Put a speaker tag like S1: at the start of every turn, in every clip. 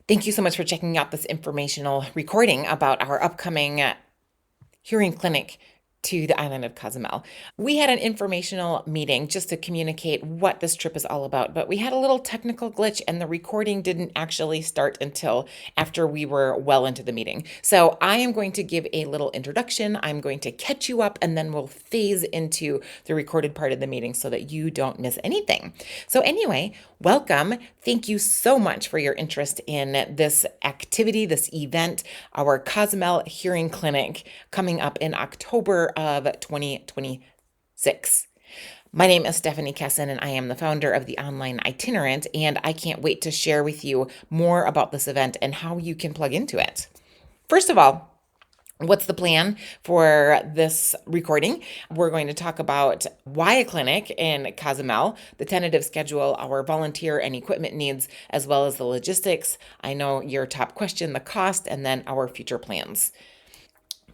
S1: Thank you so much for checking out this informational recording about our upcoming hearing clinic to the island of Cozumel. We had an informational meeting just to communicate what this trip is all about, but we had a little technical glitch and the recording didn't actually start until after we were well into the meeting. So I am going to give a little introduction. I'm going to catch you up and then we'll phase into the recorded part of the meeting so that you don't miss anything. So anyway, welcome. Thank you so much for your interest in this activity, this event, our Cozumel Hearing Clinic coming up in October of 2026. My name is Stephanie Kesson, and I am the founder of the Online Itinerant, and I can't wait to share with you more about this event and how you can plug into it. First of all, what's the plan for this recording? We're going to talk about why a clinic in Cozumel, the tentative schedule, our volunteer and equipment needs, as well as the logistics. I know your top question, the cost, and then our future plans.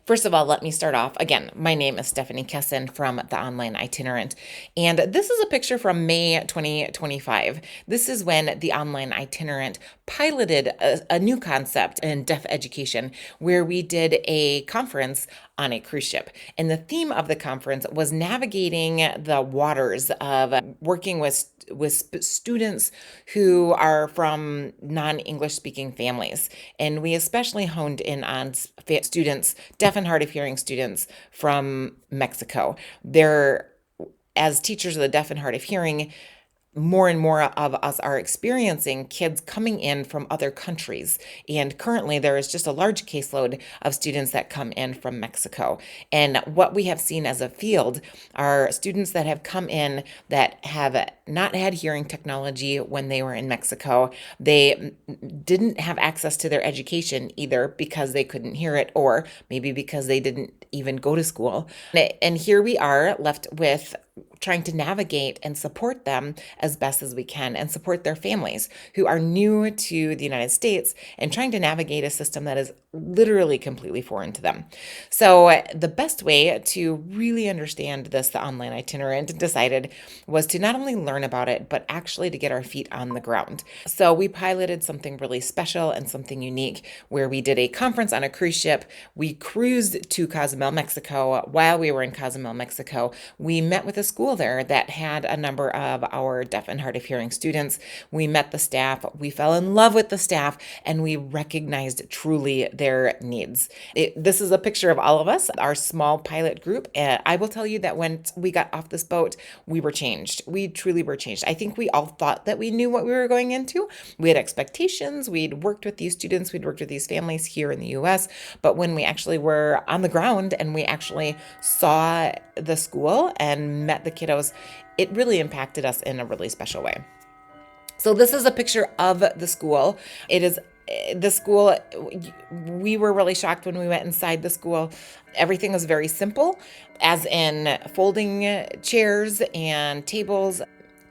S1: First of all, let me start off. Again, my name is Stephanie Kesson from the Online Itinerant, and this is a picture from May 2025. This is when the Online Itinerant piloted a new concept in deaf education where we did a conference on a cruise ship. And the theme of the conference was navigating the waters of working with students who are from non-English speaking families. And we especially honed in on students, deaf and hard of hearing students from Mexico. They're, as teachers of the deaf and hard of hearing, more and more of us are experiencing kids coming in from other countries. And currently there is just a large caseload of students that come in from Mexico. And what we have seen as a field are students that have come in that have not had hearing technology when they were in Mexico. They didn't have access to their education either because they couldn't hear it, or maybe because they didn't even go to school. And here we are left with trying to navigate and support them as best as we can and support their families who are new to the United States and trying to navigate a system that is literally completely foreign to them. So the best way to really understand this, the Online Itinerant decided, was to not only learn about it, but actually to get our feet on the ground. So we piloted something really special and something unique where we did a conference on a cruise ship. We cruised to Cozumel, Mexico. While we were in Cozumel, Mexico, we met with a school there that had a number of our deaf and hard of hearing students. We met the staff, we fell in love with the staff, and we recognized truly their needs. This is a picture of all of us, our small pilot group. I will tell you that when we got off this boat, we were changed. We truly were changed. I think we all thought that we knew what we were going into. We had expectations. We'd worked with these students. We'd worked with these families here in the US. But when we actually were on the ground and we actually saw the school and met the kiddos, it really impacted us in a really special way. So this is a picture of the school. It is the school. We were really shocked when we went inside the school. Everything was very simple, as in folding chairs and tables,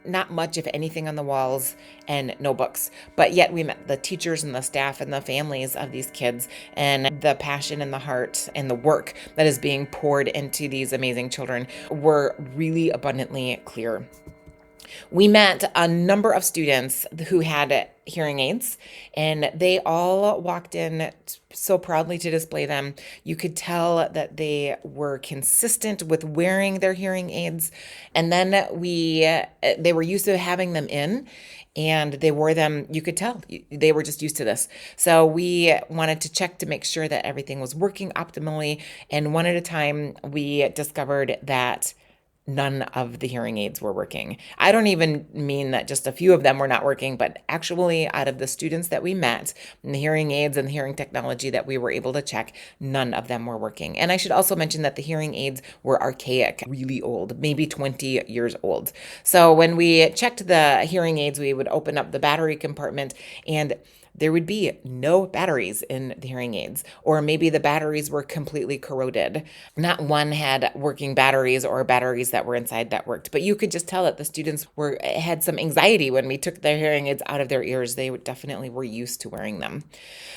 S1: not much, if anything, on the walls, and no books. But yet we met the teachers and the staff and the families of these kids, and the passion and the heart and the work that is being poured into these amazing children were really abundantly clear. We met a number of students who had hearing aids, and they all walked in so proudly to display them. You could tell that they were consistent with wearing their hearing aids. And then they were used to having them in, and they wore them. You could tell they were just used to this. So we wanted to check to make sure that everything was working optimally. And one at a time, we discovered that none of the hearing aids were working. I don't even mean that just a few of them were not working, but actually out of the students that we met, and the hearing aids and the hearing technology that we were able to check, none of them were working. And I should also mention that the hearing aids were archaic, really old, maybe 20 years old. So when we checked the hearing aids, we would open up the battery compartment and there would be no batteries in the hearing aids, or maybe the batteries were completely corroded. Not one had working batteries or batteries that were inside that worked, but you could just tell that the students had some anxiety when we took their hearing aids out of their ears. They definitely were used to wearing them.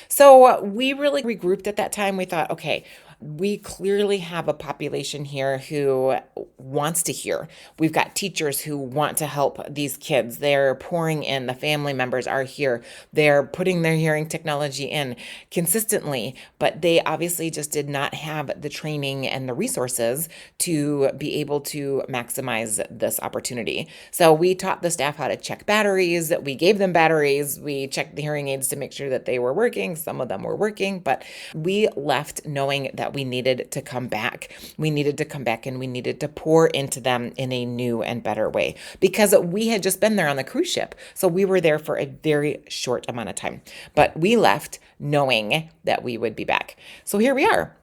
S1: So we really regrouped at that time. We thought, okay, We clearly have a population here who wants to hear. We've got teachers who want to help these kids. They're pouring in, the family members are here. They're putting their hearing technology in consistently, but they obviously just did not have the training and the resources to be able to maximize this opportunity. So we taught the staff how to check batteries. We gave them batteries. We checked the hearing aids to make sure that they were working. Some of them were working, but we left knowing that we needed to come back. We needed to come back and we needed to pour into them in a new and better way because we had just been there on the cruise ship. So we were there for a very short amount of time, but we left knowing that we would be back. So here we are.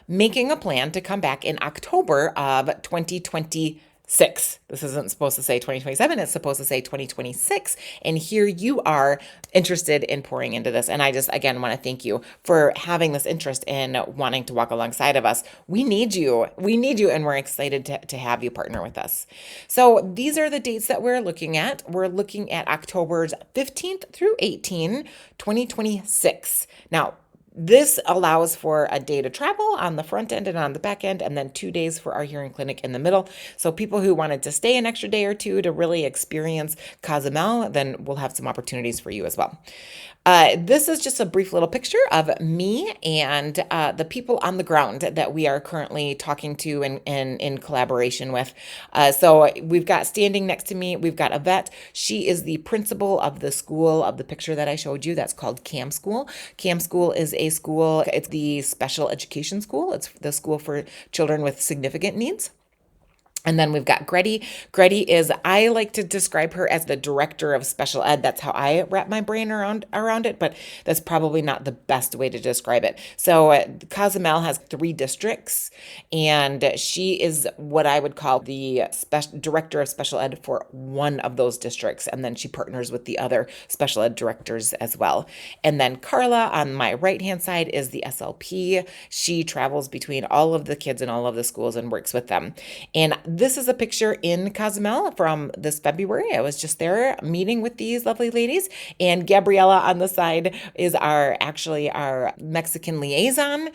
S1: Making a plan to come back in October of 2026. This isn't supposed to say 2027, it's supposed to say 2026. And here you are interested in pouring into this. And I just, again, want to thank you for having this interest in wanting to walk alongside of us. We need you. We need you. And we're excited to have you partner with us. So these are the dates that we're looking at. We're looking at October's 15th through 18, 2026. Now, this allows for a day to travel on the front end and on the back end, and then 2 days for our hearing clinic in the middle. So people who wanted to stay an extra day or two to really experience Cozumel, then we'll have some opportunities for you as well. This is just a brief little picture of me and the people on the ground that we are currently talking to and in collaboration with. So we've got standing next to me, we've got Yvette. She is the principal of the school of the picture that I showed you. That's called CAM School. CAM School is a school, it's the special education school. It's the school for children with significant needs. And then we've got Gretty. Gretty is, I like to describe her as the director of special ed. That's how I wrap my brain around it, but that's probably not the best way to describe it. So Cozumel has 3 districts, and she is what I would call the director of special ed for one of those districts. And then she partners with the other special ed directors as well. And then Carla on my right-hand side is the SLP. She travels between all of the kids in all of the schools and works with them. And this is a picture in Cozumel from this February. I was just there meeting with these lovely ladies. And Gabriella on the side is our Mexican liaison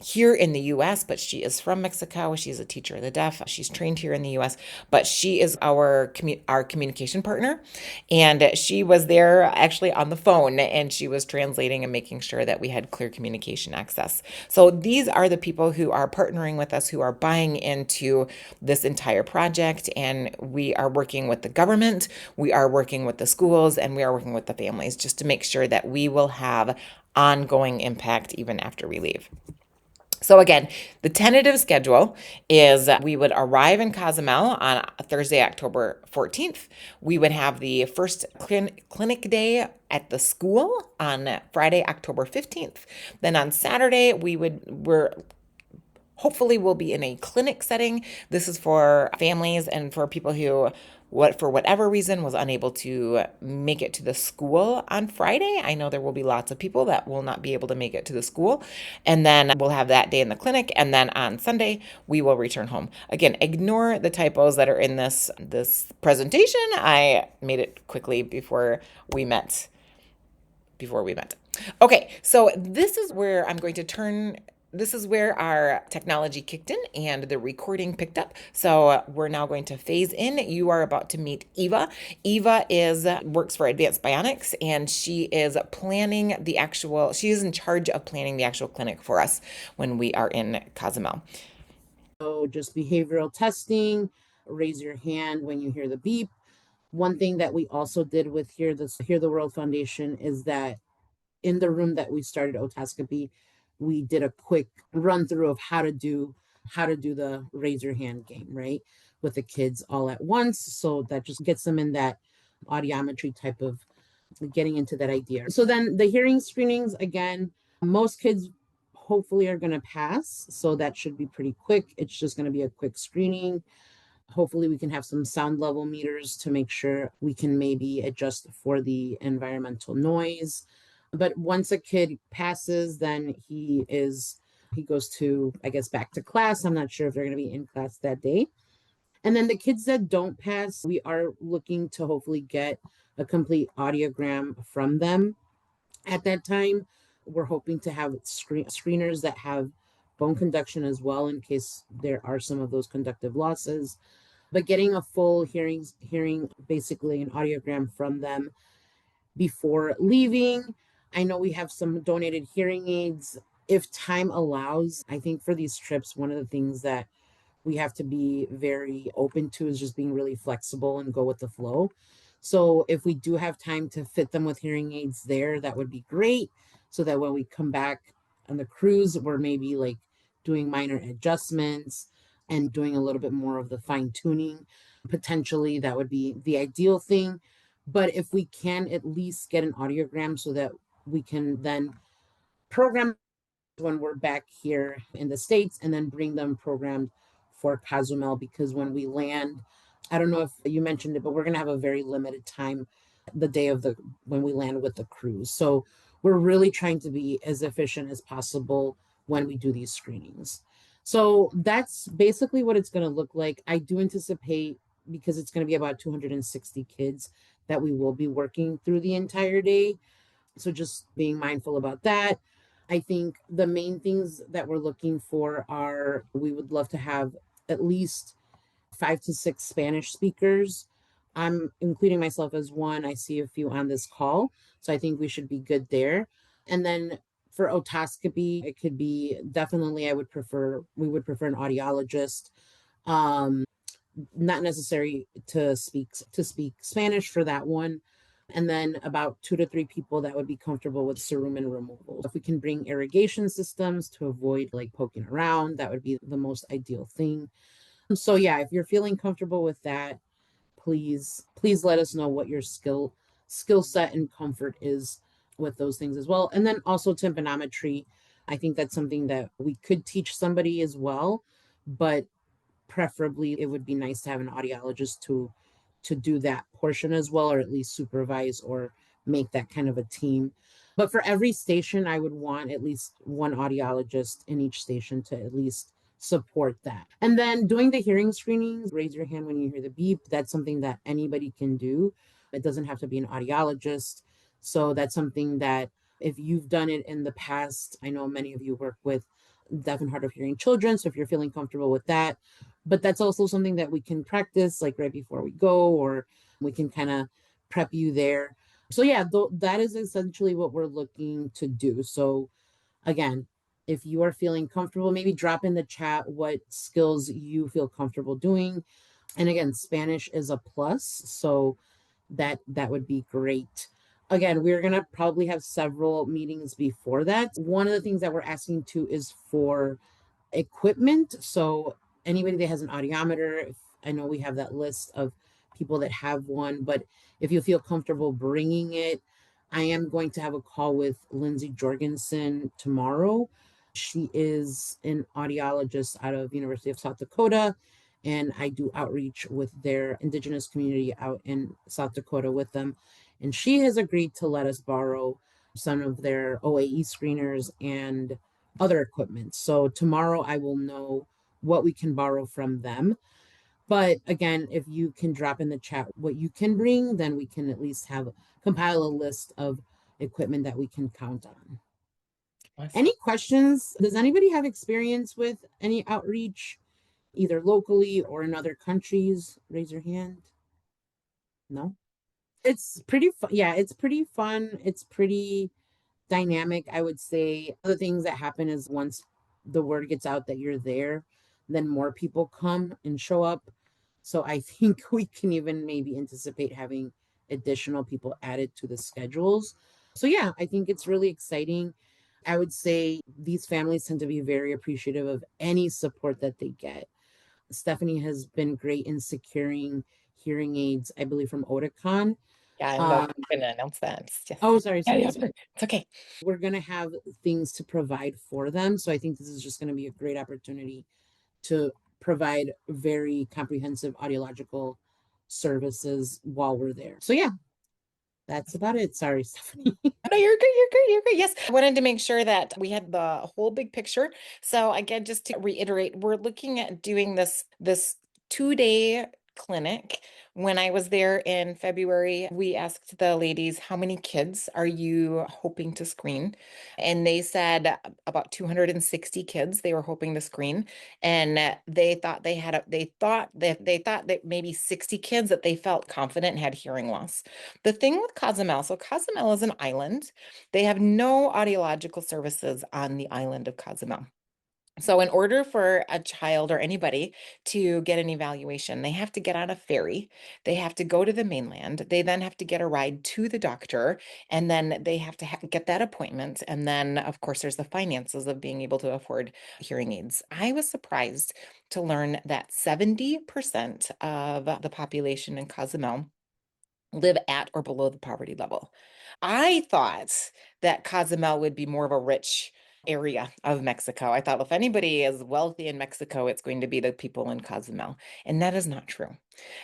S1: here in the US, but she is from Mexico. She's a teacher of the deaf. She's trained here in the US, but she is our communication partner. And she was there actually on the phone, and she was translating and making sure that we had clear communication access. So these are the people who are partnering with us, who are buying into this entire project. And we are working with the government, we are working with the schools, and we are working with the families just to make sure that we will have ongoing impact even after we leave. So again, the tentative schedule is we would arrive in Cozumel on Thursday, October 14th. We would have the first clinic day at the school on Friday, October 15th. Then on Saturday, hopefully we'll be in a clinic setting. This is for families and for people who for whatever reason was unable to make it to the school on Friday. I know there will be lots of people that will not be able to make it to the school. And then we'll have that day in the clinic. And then on Sunday, we will return home. Again, ignore the typos that are in this presentation. I made it quickly before we met. Okay, so this is where our technology kicked in and the recording picked up. So we're now going to phase in. You are about to meet Eva. Eva works for Advanced Bionics, and she is in charge of planning the actual clinic for us when we are in Cozumel.
S2: So just behavioral testing, raise your hand when you hear the beep. One thing that we also did with Hear the World Foundation is that in the room that we started otoscopy, we did a quick run through of how to do the raise your hand game, right? With the kids all at once. So that just gets them in that audiometry type of getting into that idea. So then the hearing screenings, again, most kids hopefully are going to pass. So that should be pretty quick. It's just going to be a quick screening. Hopefully we can have some sound level meters to make sure we can maybe adjust for the environmental noise. But once a kid passes, then he goes to, I guess, back to class. I'm not sure if they're going to be in class that day. And then the kids that don't pass, we are looking to hopefully get a complete audiogram from them at that time. we're hoping to have screeners that have bone conduction as well in case there are some of those conductive losses. But getting a full hearing basically an audiogram from them before leaving. I know we have some donated hearing aids. If time allows, I think for these trips, one of the things that we have to be very open to is just being really flexible and go with the flow. So if we do have time to fit them with hearing aids there, that would be great. So that when we come back on the cruise, we're maybe like doing minor adjustments and doing a little bit more of the fine tuning. Potentially, that would be the ideal thing. But if we can at least get an audiogram so that we can then program when we're back here in the States and then bring them programmed for Cozumel because when we land, I don't know if you mentioned it, but we're going to have a very limited time the day of the when we land with the cruise. So we're really trying to be as efficient as possible when we do these screenings. So that's basically what it's going to look like. I do anticipate because it's going to be about 260 kids that we will be working through the entire day. So just being mindful about that. I think the main things that we're looking for are we would love to have at least 5 to 6 Spanish speakers. I'm including myself as one. I see a few on this call. So I think we should be good there. And then for otoscopy, it could be definitely we would prefer an audiologist. Not necessary to speak Spanish for that one. And then about 2 to 3 people that would be comfortable with cerumen removal. If we can bring irrigation systems to avoid like poking around, that would be the most ideal thing. So yeah, if you're feeling comfortable with that, please let us know what your skill set and comfort is with those things as well. And then also tympanometry. I think that's something that we could teach somebody as well, but preferably it would be nice to have an audiologist to do that portion as well, or at least supervise or make that kind of a team. But for every station, I would want at least one audiologist in each station to at least support that. And then doing the hearing screenings, raise your hand when you hear the beep. That's something that anybody can do. It doesn't have to be an audiologist. So that's something that if you've done it in the past, I know many of you work with deaf and hard of hearing children. So if you're feeling comfortable with that, but that's also something that we can practice like right before we go, or we can kind of prep you there. So yeah, that is essentially what we're looking to do. So again, if you are feeling comfortable, maybe drop in the chat what skills you feel comfortable doing. And again, Spanish is a plus, so that would be great. Again, we're going to probably have several meetings before that. One of the things that we're asking to is for equipment. So anybody that has an audiometer, I know we have that list of people that have one, but if you feel comfortable bringing it, I am going to have a call with Lindsay Jorgensen tomorrow. She is an audiologist out of University of South Dakota, and I do outreach with their indigenous community out in South Dakota with them. And she has agreed to let us borrow some of their OAE screeners and other equipment. So tomorrow I will know what we can borrow from them. But again, if you can drop in the chat what you can bring, then we can at least have compile a list of equipment that we can count on.
S1: Awesome.
S2: Any questions? Does anybody have experience with any outreach, either locally or in other countries? Raise your hand. No? It's pretty fun. Yeah, it's pretty fun. It's pretty dynamic, I would say. The things that happen is once the word gets out that you're there, then more people come and show up. So I think we can even maybe anticipate having additional people added to the schedules. So yeah, I think it's really exciting. I would say these families tend to be very appreciative of any support that they get. Stephanie has been great in securing hearing aids, I believe, from Oticon.
S1: Yeah, I'm going to announce that. Yes.
S2: Oh, sorry,
S1: Yeah,
S2: sorry.
S1: yeah, it's okay.
S2: We're going to have things to provide for them. So I think this is just going to be a great opportunity to provide very comprehensive audiological services while we're there. So yeah, that's about it. Sorry, Stephanie.
S1: No, you're great. You're great. You're great. Yes. I wanted to make sure that we had the whole big picture. So again, just to reiterate, we're looking at doing this 2-day clinic. When I was there in February, we asked the ladies, how many kids are you hoping to screen? And they said about 260 kids they were hoping to screen. And they thought that maybe 60 kids that they felt confident had hearing loss. The thing with Cozumel, so Cozumel is an island. They have no audiological services on the island of Cozumel. So, in order for a child or anybody to get an evaluation, they have to get on a ferry. They have to go to the mainland. They then have to get a ride to the doctor, and then they have to get that appointment. And then, of course, there's the finances of being able to afford hearing aids. I was surprised to learn that 70% of the population in Cozumel live at or below the poverty level. I thought that Cozumel would be more of a rich area of Mexico. I thought if anybody is wealthy in Mexico, it's going to be the people in Cozumel, and that is not true.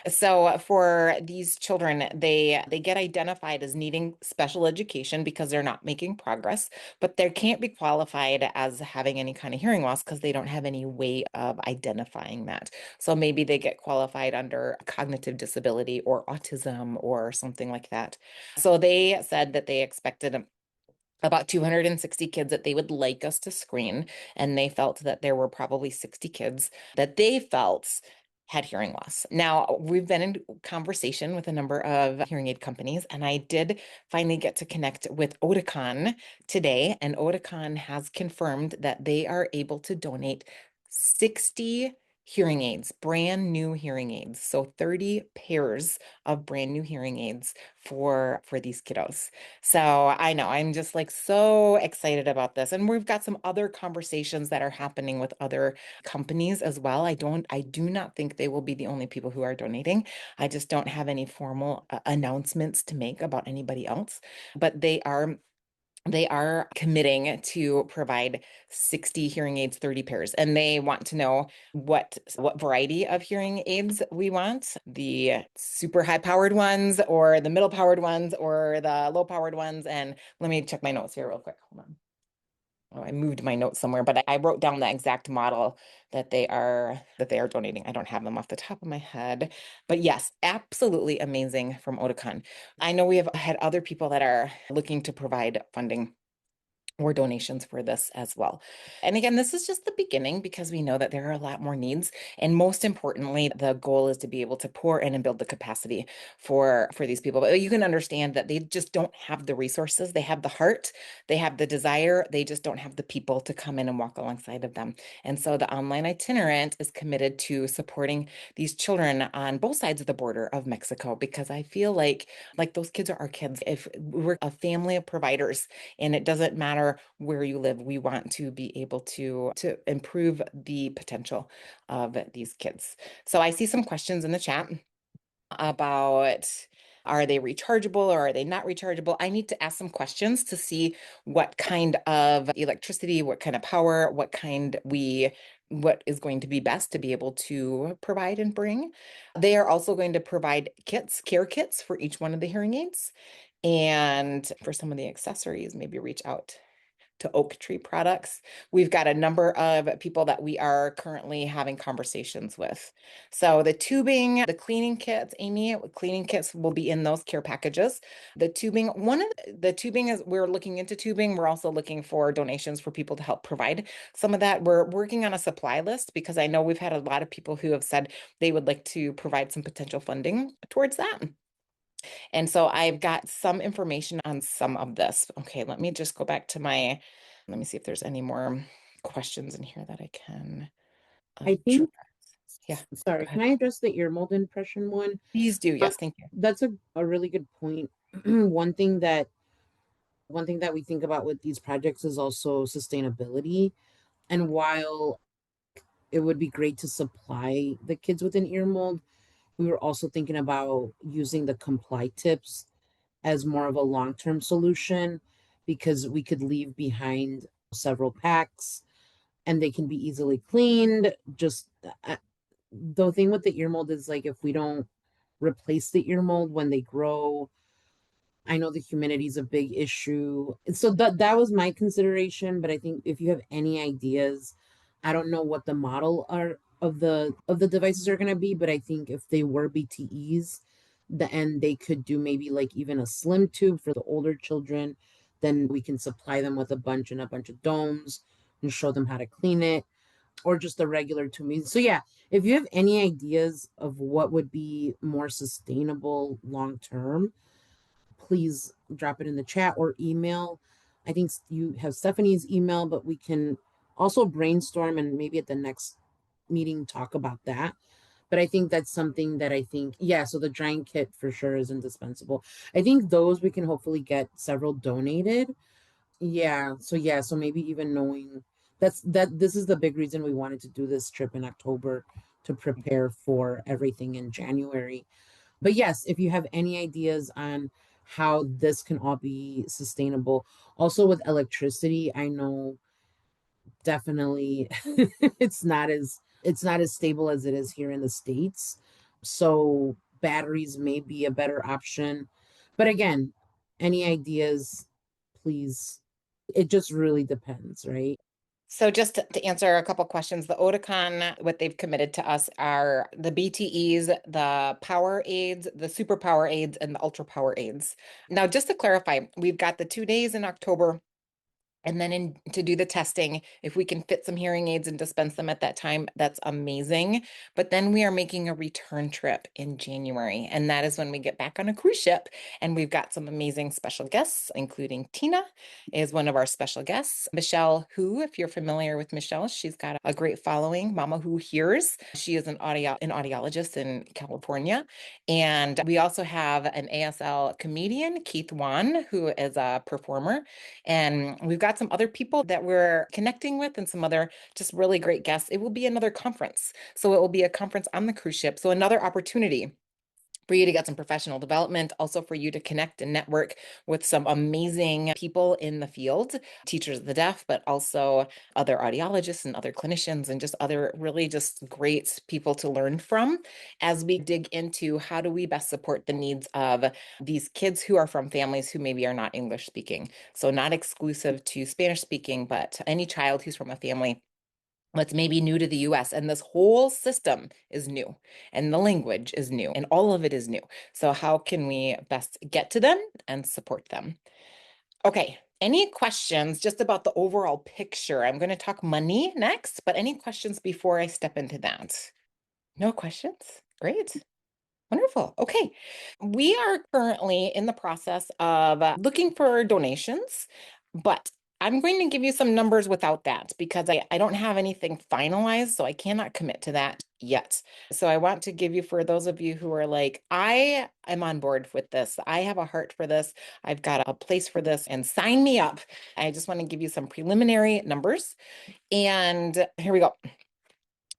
S1: So for these children, they get identified as needing special education because they're not making progress, but they can't be qualified as having any kind of hearing loss because they don't have any way of identifying that. So maybe they get qualified under cognitive disability or autism or something like that. So they said that they expected about 260 kids that they would like us to screen. And they felt that there were probably 60 kids that they felt had hearing loss. Now, we've been in conversation with a number of hearing aid companies, and I did finally get to connect with Oticon today. And Oticon has confirmed that they are able to donate 60 hearing aids, brand new hearing aids. So 30 pairs of brand new hearing aids for these kiddos. So I know I'm just like so excited about this. And we've got some other conversations that are happening with other companies as well. I do not think they will be the only people who are donating. I just don't have any formal announcements to make about anybody else, but they are committing to provide 60 hearing aids, 30 pairs, and they want to know what variety of hearing aids we want, the super high powered ones or the middle powered ones or the low powered ones. And let me check my notes here real quick. Hold on. Oh, I moved my notes somewhere, but I wrote down the exact model that they are donating. I don't have them off the top of my head, but yes, absolutely amazing from Oticon. I know we have had other people that are looking to provide funding or donations for this as well. And again, this is just the beginning because we know that there are a lot more needs. And most importantly, the goal is to be able to pour in and build the capacity for these people. But you can understand that they just don't have the resources. They have the heart, they have the desire, they just don't have the people to come in and walk alongside of them. And so the online itinerant is committed to supporting these children on both sides of the border of Mexico because I feel like those kids are our kids. If we're a family of providers, and it doesn't matter where you live, we want to be able to improve the potential of these kids. So I see some questions in the chat about, are they rechargeable or are they not rechargeable? I need to ask some questions to see what kind of electricity, what kind of power, what is going to be best to be able to provide and bring. They are also going to provide care kits for each one of the hearing aids. And for some of the accessories, maybe reach out to Oak Tree Products. We've got a number of people that we are currently having conversations with. So the tubing, the cleaning kits, Amy, cleaning kits will be in those care packages. The tubing, one of the tubing is we're looking into tubing. We're also looking for donations for people to help provide some of that. We're working on a supply list because I know we've had a lot of people who have said they would like to provide some potential funding towards that. And so I've got some information on some of this. Okay, let me just go back to let me see if there's any more questions in here that I can
S2: I
S1: address.
S2: think,
S1: Yeah, go
S2: sorry, can
S1: ahead.
S2: I address the ear mold impression one?
S1: Please do.
S2: Uh,
S1: Yes, thank you.
S2: that's a really good point. One thing that we think about with these projects is also sustainability. And while it would be great to supply the kids with an ear mold, we were also thinking about using the comply tips as more of a long-term solution because we could leave behind several packs and they can be easily cleaned. Just the thing with the ear mold is like if we don't replace the ear mold when they grow, I know the humidity is a big issue. So that was my consideration, but I think if you have any ideas, I don't know what the model are of the devices are going to be, but I think if they were BTEs, and they could do maybe like even a slim tube for the older children, then we can supply them with a bunch of domes and show them how to clean it, or just a regular tube. So yeah, if you have any ideas of what would be more sustainable long term, please drop it in the chat or email. I think you have Stephanie's email, but we can also brainstorm and maybe at the next meeting talk about that. But I think that's something that I think, yeah, so the drying kit for sure is indispensable. I think those we can hopefully get several donated. Yeah, so maybe even knowing that this is the big reason we wanted to do this trip in October, to prepare for everything in January. But yes, if you have any ideas on how this can all be sustainable. Also with electricity, I know definitely it's not as stable as it is here in the States. So batteries may be a better option. But again, any ideas, please. It just really depends, right?
S1: So just to answer a couple questions, the Oticon, what they've committed to us are the BTEs, the power aids, the super power aids, and the ultra power aids. Now, just to clarify, we've got the 2 days in October. And then to do the testing, if we can fit some hearing aids and dispense them at that time, that's amazing. But then we are making a return trip in January. And that is when we get back on a cruise ship. And we've got some amazing special guests, including Tina is one of our special guests. Michelle, who, if you're familiar with Michelle, she's got a great following, Mama Who Hears. She is an audiologist in California. And we also have an ASL comedian, Keith Wan, who is a performer. And we've got some other people that we're connecting with and some other just really great guests. It will be another conference. So it will be a conference on the cruise ship. So another opportunity for you to get some professional development, also for you to connect and network with some amazing people in the field, teachers of the deaf, but also other audiologists and other clinicians and just other really just great people to learn from as we dig into how do we best support the needs of these kids who are from families who maybe are not English speaking. So not exclusive to Spanish speaking, but any child who's from a family that's maybe new to the US. And this whole system is new, and the language is new, and all of it is new. So, how can we best get to them and support them? Okay. Any questions just about the overall picture? I'm going to talk money next, but any questions before I step into that? No questions? Great. Wonderful. Okay. We are currently in the process of looking for donations, but I'm going to give you some numbers without that because I don't have anything finalized, so I cannot commit to that yet. So I want to give you, for those of you who are like, I am on board with this, I have a heart for this, I've got a place for this, and sign me up. I just want to give you some preliminary numbers. And here we go.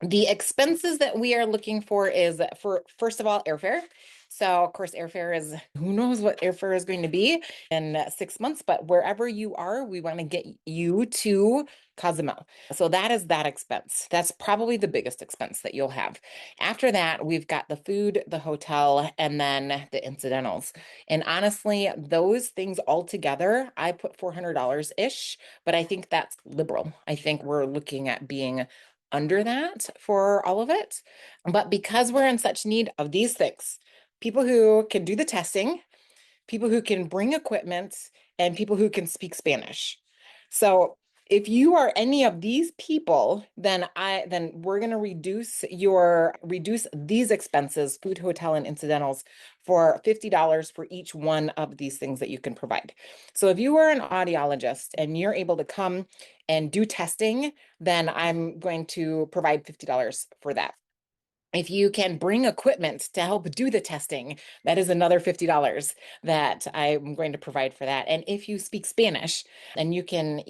S1: The expenses that we are looking for is for, first of all, airfare. So, of course, airfare is who knows what airfare is going to be in 6 months, but wherever you are, we want to get you to Cozumel. So, that is that expense. That's probably the biggest expense that you'll have. After that, we've got the food, the hotel, and then the incidentals. And honestly, those things all together, I put $400-ish, but I think that's liberal. I think we're looking at being under that for all of it. But because we're in such need of these things, people who can do the testing, people who can bring equipment, and people who can speak Spanish. So if you are any of these people, then we're going to reduce these expenses, food, hotel, and incidentals, for $50 for each one of these things that you can provide. So if you are an audiologist and you're able to come and do testing, then I'm going to provide $50 for that. If you can bring equipment to help do the testing, that is another $50 that I'm going to provide for that. And if you speak Spanish and you can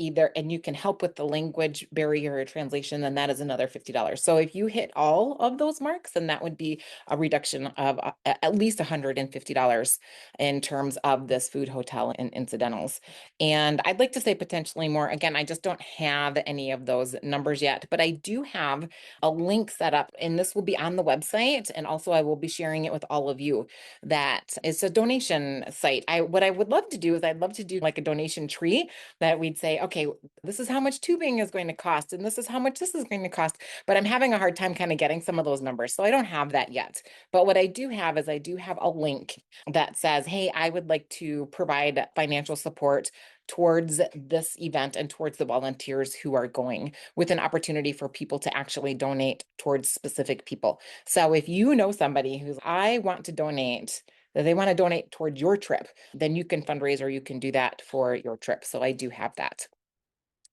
S1: help with the language barrier translation, then that is another $50. So if you hit all of those marks, then that would be a reduction of at least $150 in terms of this food, hotel, and incidentals. And I'd like to say potentially more. Again, I just don't have any of those numbers yet, but I do have a link set up, and this will be on on the website, and also I will be sharing it with all of you. That it's a donation site. What I would love to do is I'd love to do like a donation tree that we'd say, okay, this is how much tubing is going to cost, and this is how much this is going to cost. But I'm having a hard time kind of getting some of those numbers. So I don't have that yet. But what I do have is I do have a link that says, hey, I would like to provide financial support towards this event and towards the volunteers who are going, with an opportunity for people to actually donate towards specific people. So if you know somebody who's, I want to donate, that they want to donate towards your trip, then you can fundraise or you can do that for your trip. So I do have that.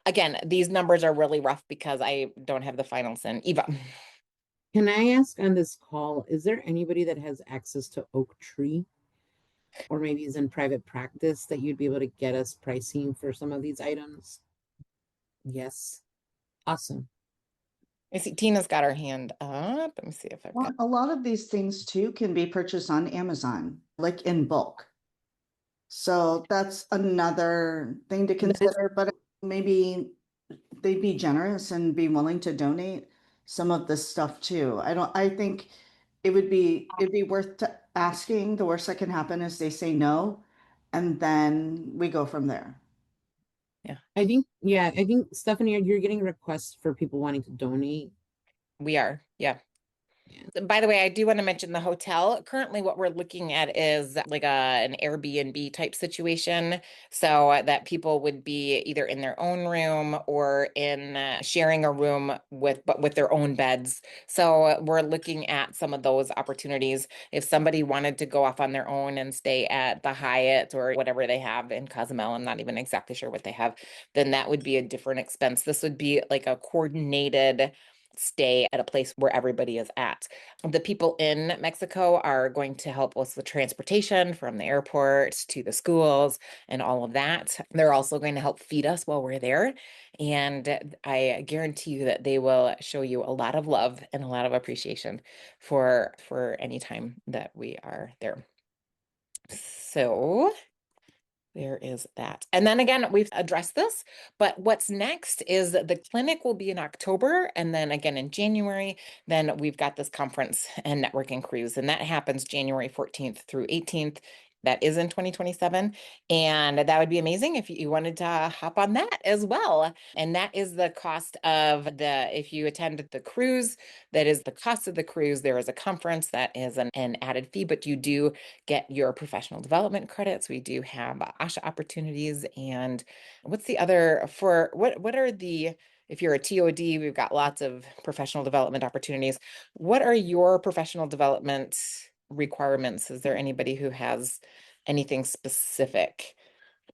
S1: Again, these numbers are really rough because I don't have the finals in. Eva.
S2: Can I ask on this call, is there anybody that has access to Oak Tree or maybe is in private practice that you'd be able to get us pricing for some of these items? Yes. Awesome.
S1: I see Tina's got her hand up. Let me see if I've
S3: Well,
S1: got.
S3: a lot of these things too can be purchased on Amazon, like in bulk. So that's another thing to
S2: That is,
S3: consider, but maybe they'd be generous and be willing to donate some of this stuff too. I think it'd be worth asking. The worst that can happen is they say no, and then we go from there.
S1: Yeah,
S2: I think, yeah, I think Stephanie, you're getting requests for people wanting to donate.
S1: we are. Yeah.
S2: Yeah.
S1: By the way, I do want to mention the hotel. Currently, what we're looking at is like an Airbnb type situation, so that people would be either in their own room or in sharing a room with their own beds. So we're looking at some of those opportunities. If somebody wanted to go off on their own and stay at the Hyatt or whatever they have in Cozumel, I'm not even exactly sure what they have, then that would be a different expense. This would be like a coordinated stay at a place where everybody is at. The people in Mexico are going to help us with transportation from the airport to the schools and all of that. They're also going to help feed us while we're there. And I guarantee you that they will show you a lot of love and a lot of appreciation for any time that we are there. So there is that. And then again, we've addressed this, but what's next is that the clinic will be in October and then again in January. Then we've got this conference and networking cruise, and that happens January 14th through 18th. That is in 2027. And that would be amazing if you wanted to hop on that as well. And that is the cost of if you attend the cruise, that is the cost of the cruise. There is a conference that is an added fee, but you do get your professional development credits. We do have ASHA opportunities. And what's the other for what are the if you're a TOD, we've got lots of professional development opportunities. What are your professional development requirements? Is there anybody who has anything specific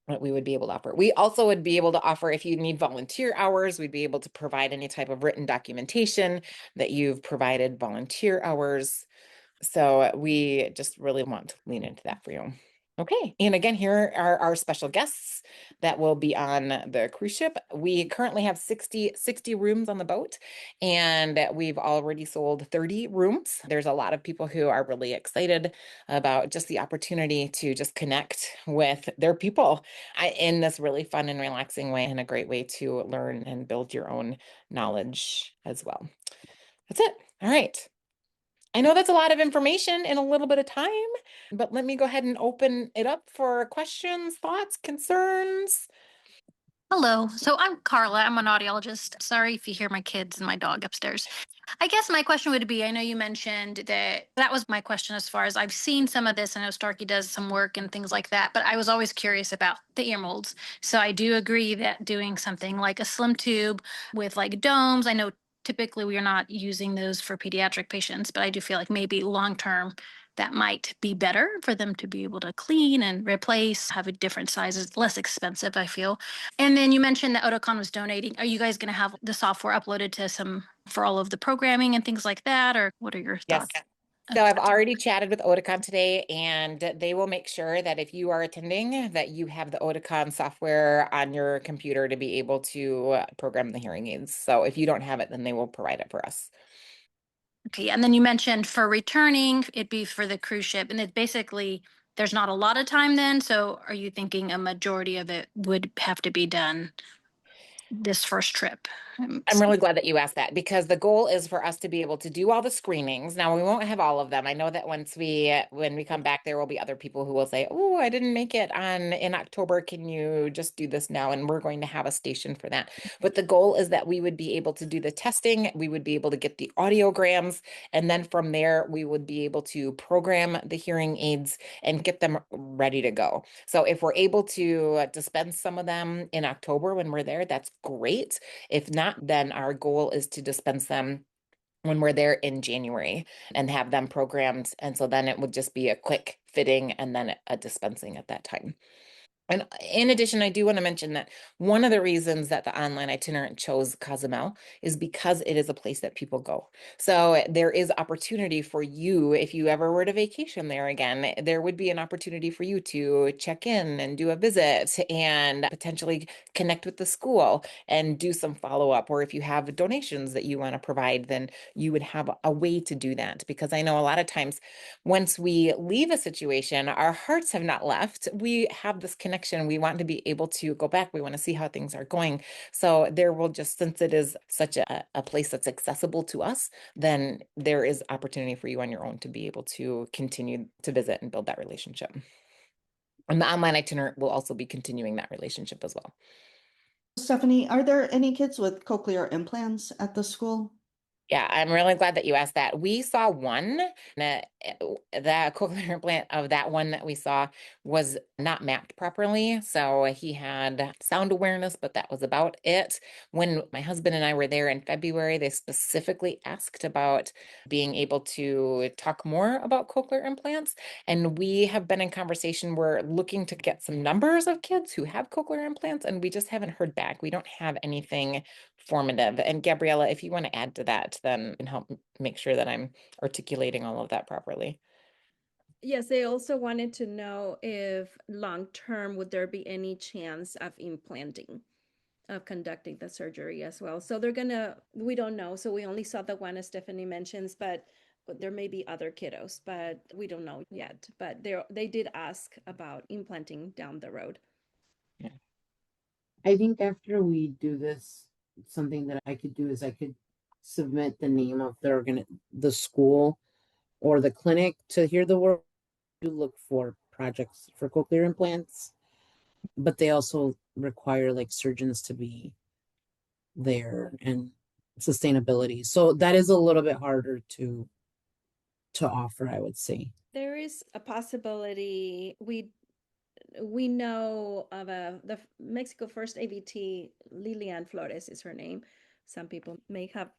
S1: that we would be able to offer? We also would be able to offer, if you need volunteer hours, we'd be able to provide any type of written documentation that you've provided volunteer hours. So we just really want to lean into that for you. Okay. And again, here are our special guests that will be on the cruise ship. We currently have 60 rooms on the boat, and we've already sold 30 rooms. There's a lot of people who are really excited about just the opportunity to just connect with their people in this really fun and relaxing way, and a great way to learn and build your own knowledge as well. That's it. All right. I know that's a lot of information in a little bit of time, but let me go ahead and open it up for questions, thoughts, concerns.
S4: Hello. So I'm Carla. I'm an audiologist. Sorry if you hear my kids and my dog upstairs. I guess my question would be, I know you mentioned that was my question as far as I've seen some of this. I know Starkey does some work and things like that, but I was always curious about the ear molds. So I do agree that doing something like a slim tube with like domes, I know typically we are not using those for pediatric patients, but I do feel like maybe long term that might be better for them to be able to clean and replace, have a different sizes, less expensive, I feel. And then you mentioned that Oticon was donating. Are you guys going to have the software uploaded to some for all of the programming and things like that? Or what are your
S1: Yes.
S4: thoughts?
S1: So I've already chatted with Oticon today, and they will make sure that if you are attending, that you have the Oticon software on your computer to be able to program the hearing aids. So if you don't have it, then they will provide it for us.
S4: Okay. And then you mentioned for returning, it'd be for the cruise ship. And it basically, there's not a lot of time then. So are you thinking a majority of it would have to be done? this first trip.
S1: I'm really glad that you asked that because the goal is for us to be able to do all the screenings. Now, we won't have all of them. I know that when we come back, there will be other people who will say, "Oh, I didn't make it on in October. Can you just do this now?" And we're going to have a station for that. But the goal is that we would be able to do the testing. We would be able to get the audiograms. And then from there, we would be able to program the hearing aids and get them ready to go. So if we're able to dispense some of them in October when we're there, that's great. If not, then our goal is to dispense them when we're there in January and have them programmed. And so then it would just be a quick fitting and then a dispensing at that time. And in addition, I do want to mention that one of the reasons that the online itinerant chose Cozumel is because it is a place that people go. So there is opportunity for you, if you ever were to vacation there again, there would be an opportunity for you to check in and do a visit and potentially connect with the school and do some follow-up. Or if you have donations that you want to provide, then you would have a way to do that. Because I know a lot of times once we leave a situation, our hearts have not left. We have this connection. We want to be able to go back. We want to see how things are going. So there will just, since it is such a place that's accessible to us, then there is opportunity for you on your own to be able to continue to visit and build that relationship. And the online itinerant will also be continuing that relationship as well.
S3: Stephanie, are there any kids with cochlear implants at the school?
S1: Yeah, I'm really glad that you asked that. We saw one, the cochlear implant of that one that we saw was not mapped properly. So he had sound awareness, but that was about it. When my husband and I were there in February, they specifically asked about being able to talk more about cochlear implants. And we have been in conversation. We're looking to get some numbers of kids who have cochlear implants, and we just haven't heard back. We don't have anything formative. And Gabriella, if you want to add to that, then and help make sure that I'm articulating all of that properly.
S5: Yes, they also wanted to know if long term would there be any chance of implanting, of conducting the surgery as well. So we don't know. So we only saw the one as Stephanie mentions, but there may be other kiddos, but we don't know yet. But they did ask about implanting down the road.
S1: Yeah.
S2: I think after we do this, something that I could do is I could submit the name of the school or the clinic to hear the word to look for projects for cochlear implants, but they also require like surgeons to be there and sustainability. So that is a little bit harder to offer, I would say.
S5: There is a possibility we know of the Mexico First AVT, Lilian Flores is her name. Some people may have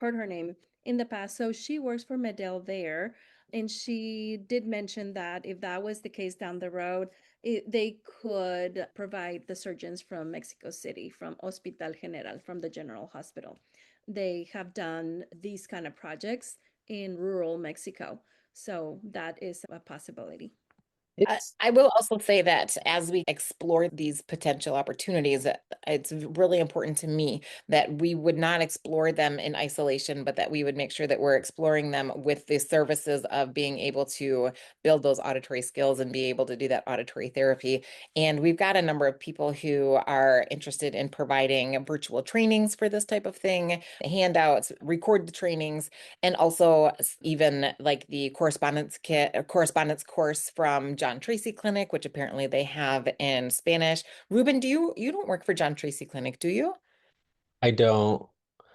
S5: heard her name in the past. So she works for Medell there. And she did mention that if that was the case down the road, they could provide the surgeons from Mexico City, from Hospital General, from the General Hospital. They have done these kind of projects in rural Mexico. So that is a possibility.
S1: I will also say that as we explore these potential opportunities, it's really important to me that we would not explore them in isolation, but that we would make sure that we're exploring them with the services of being able to build those auditory skills and be able to do that auditory therapy. And we've got a number of people who are interested in providing virtual trainings for this type of thing, handouts, record the trainings, and also even like the correspondence course from John Tracy Clinic, which apparently they have in Spanish. Ruben, you don't work for John Tracy Clinic, do you?
S6: I don't,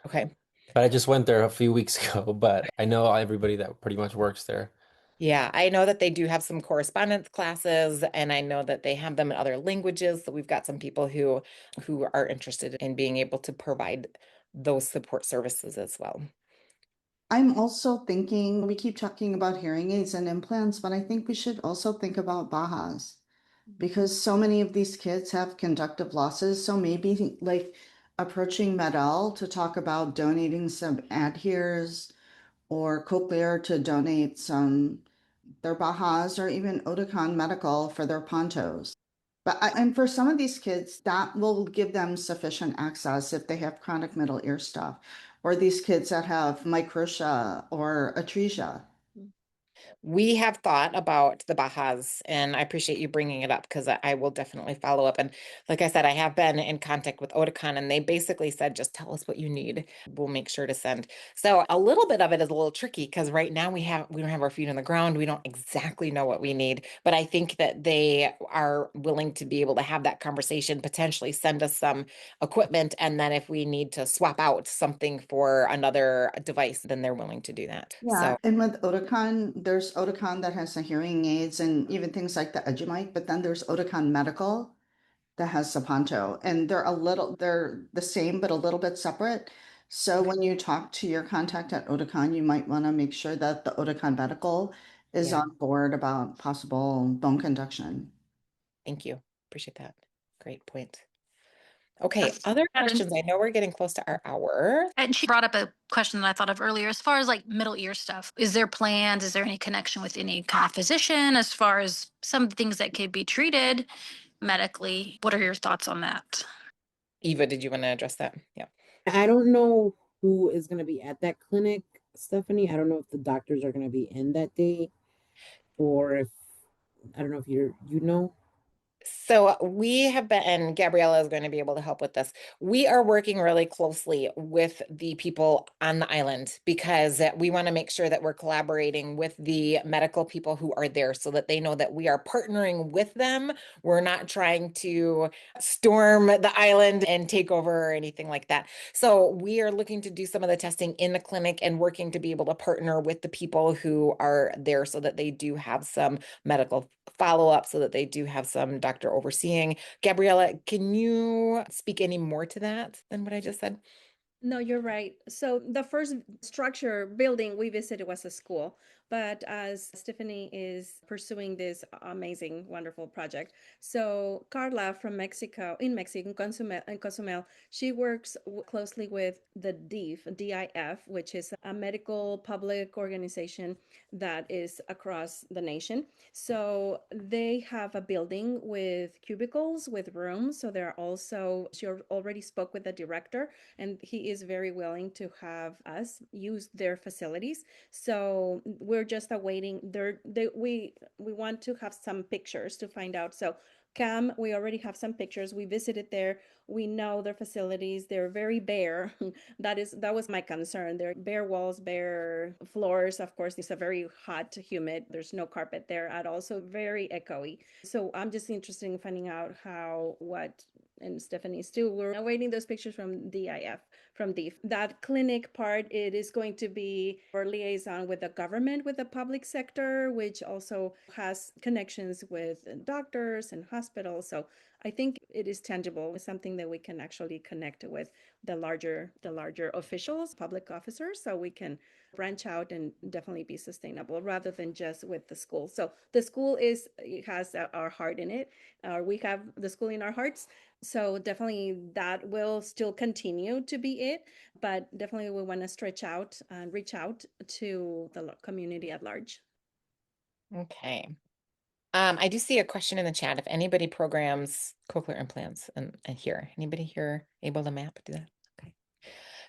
S1: Okay.
S6: but I just went there a few weeks ago, but I know everybody that pretty much works there.
S1: Yeah, I know that they do have some correspondence classes, and I know that they have them in other languages. So we've got some people who are interested in being able to provide those support services as well.
S3: I'm also thinking, we keep talking about hearing aids and implants, but I think we should also think about BAHAs because so many of these kids have conductive losses. So maybe like approaching Medell to talk about donating some adheres or Cochlear to donate some their BAHAs or even Oticon Medical for their ponchos. And for some of these kids, that will give them sufficient access if they have chronic middle ear stuff, or these kids that have microtia or atresia.
S1: We have thought about the BAHAs, and I appreciate you bringing it up because I will definitely follow up. And like I said, I have been in contact with Oticon, and they basically said, just tell us what you need. We'll make sure to send. So a little bit of it is a little tricky because right now we don't have our feet on the ground. We don't exactly know what we need, but I think that they are willing to be able to have that conversation, potentially send us some equipment, and then if we need to swap out something for another device, then they're willing to do that.
S3: Yeah, and with Oticon, there's Oticon that has the hearing aids and even things like the Edumite, but then there's Oticon Medical that has Sapanto, and they're the same but a little bit separate. So when you talk to your contact at Oticon, you might want to make sure that the Oticon Medical is
S1: Yeah,
S3: on board about possible bone conduction.
S1: thank you. Appreciate that. Great point. Okay, other questions? I know we're getting close to our hour.
S4: And she brought up a question that I thought of earlier as far as like middle ear stuff. Is there plans? Is there any connection with any kind of physician as far as some things that could be treated medically? What are your thoughts on that?
S1: Eva, did you want to address that? Yeah.
S2: I don't know who is going to be at that clinic, Stephanie. I don't know if the doctors are going to be in that day, or if I don't know if you know.
S1: So we have been, and Gabriella is going to be able to help with this. We are working really closely with the people on the island because we want to make sure that we're collaborating with the medical people who are there so that they know that we are partnering with them. We're not trying to storm the island and take over or anything like that. So we are looking to do some of the testing in the clinic and working to be able to partner with the people who are there so that they do have some medical follow up so that they do have some doctor overseeing. Gabriella, can you speak any more to that than what I just said?
S5: No, you're right. So the first structure building we visited was a school, but as Stephanie is pursuing this amazing, wonderful project, so Carla from Mexico, in Cozumel, she works closely with the DIF, which is a medical public organization that is across the nation. So they have a building with cubicles, with rooms. So there are also, she already spoke with the director, and he is very willing to have us use their facilities. So we're just awaiting we want to have some pictures to find out. So Cam, we already have some pictures. We visited there. We know their facilities. They're very bare. That was my concern. They're bare walls, bare floors. Of course, it's a very hot, humid. There's no carpet there at all. So very echoey. So I'm just interested in finding out what and Stephanie still we're awaiting those pictures from DIF. That clinic part, it is going to be our liaison with the government, with the public sector, which also has connections with doctors and hospitals. So I think it is tangible. It's something that we can actually connect with the larger officials, public officers, so we can branch out and definitely be sustainable rather than just with the school. So the school has our heart in it. We have the school in our hearts. So definitely that will still continue to be it, but definitely we want to stretch out and reach out to the community at large.
S1: Okay. I do see a question in the chat. If anybody programs cochlear implants and here, anybody here able to map do that? Okay.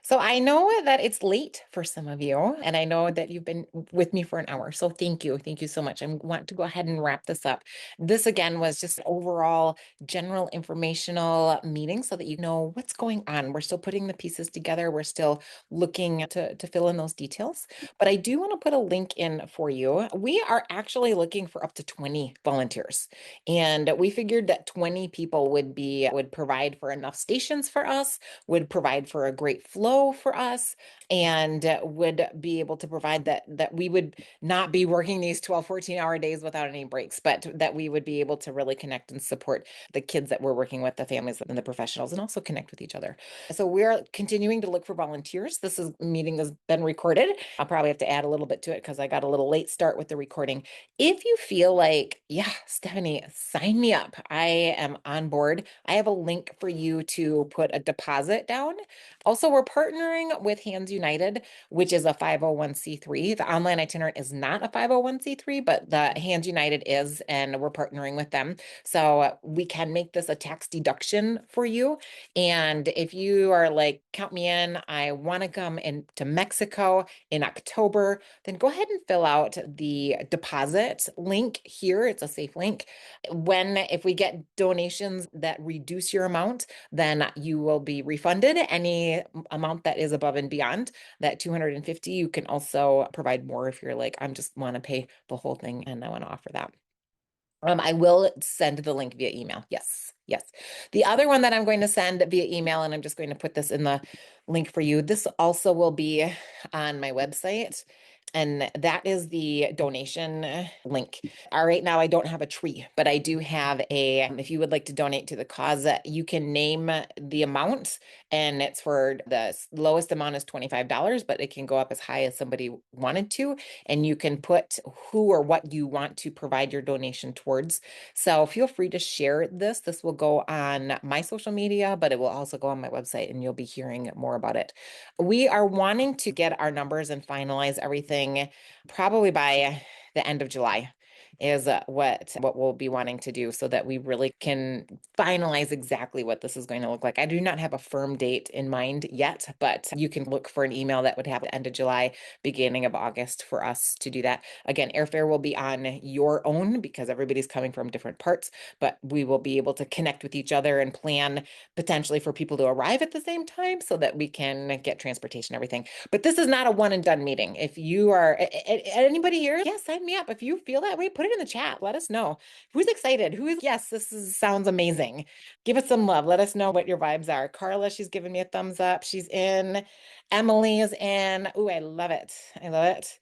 S1: So I know that it's late for some of you, and I know that you've been with me for an hour. So thank you. Thank you so much. I want to go ahead and wrap this up. This again was just an overall general informational meeting so that you know what's going on. We're still putting the pieces together. We're still looking to fill in those details. But I do want to put a link in for you. We are actually looking for up to 20 volunteers. And we figured that 20 people would provide for enough stations for us, would provide for a great flow for us, and would be able to provide that we would not be working these 12 14-hour days without any breaks, but that we would be able to really connect and support the kids that we're working with, the families and the professionals, and also connect with each other. So we're continuing to look for volunteers. Meeting has been recorded. I'll probably have to add a little bit to it because I got a little late start with the recording. If you feel like, yeah, Stephanie, sign me up, I am on board, I have a link for you to put a deposit down. Also, we're partnering with Hands United, which is a 501c3. The online itinerant is not a 501c3, but the Hands United is, and we're partnering with them. So we can make this a tax deduction for you. And if you are like, count me in, I want to come to Mexico in October, then go ahead and fill out the deposit link here. It's a safe link. If we get donations that reduce your amount, then you will be refunded any amount that is above and beyond that 250. You can also provide more if you're like, I just want to pay the whole thing and I want to offer that. I will send the link via email. Yes, yes. The other one that I'm going to send via email, and I'm just going to put this in the link for you. This also will be on my website. And that is the donation link. All right, now I don't have a tree, but I do have if you would like to donate to the cause, you can name the amount, and it's for the lowest amount is $25, but it can go up as high as somebody wanted to. And you can put who or what you want to provide your donation towards. So feel free to share this. This will go on my social media, but it will also go on my website, and you'll be hearing more about it. We are wanting to get our numbers and finalize everything probably by the end of July is what we'll be wanting to do, so that we really can finalize exactly what this is going to look like. I do not have a firm date in mind yet, but you can look for an email that would have the end of July, beginning of August for us to do that. Again, airfare will be on your own because everybody's coming from different parts, but we will be able to connect with each other and plan potentially for people to arrive at the same time so that we can get transportation, everything. But this is not a one and done meeting. If you are anybody here, yeah, sign me up. If you feel that way, put it in the chat. Let us know who's excited. Yes, sounds amazing. Give us some love. Let us know what your vibes are. Carla, she's giving me a thumbs up. She's in. Emily is in. Ooh, I love it. I love it.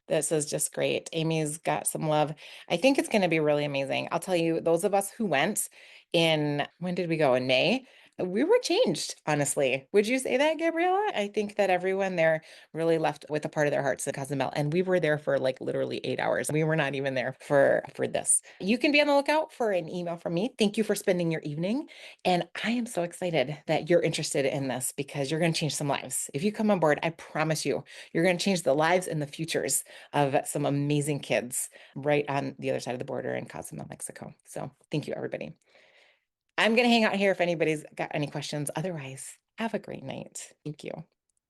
S1: This is just great. Amy's got some love. I think it's going to be really amazing. I'll tell you, those of us who went when did we go? In May? We were changed, honestly. Would you say that, Gabriella? I think that everyone there really left with a part of their hearts in Cozumel, and we were there for like literally 8 hours. We were not even there for this. You can be on the lookout for an email from me. Thank you for spending your evening, and I am so excited that you're interested in this because you're going to change some lives. If you come on board, I promise you, you're going to change the lives and the futures of some amazing kids right on the other side of the border in Cozumel, Mexico. So thank you, everybody. I'm going to hang out here if anybody's got any questions. Otherwise, have a great night. Thank you.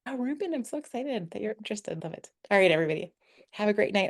S1: Oh, Ruben, I'm so excited that you're interested. Love it. All right, everybody. Have a great night.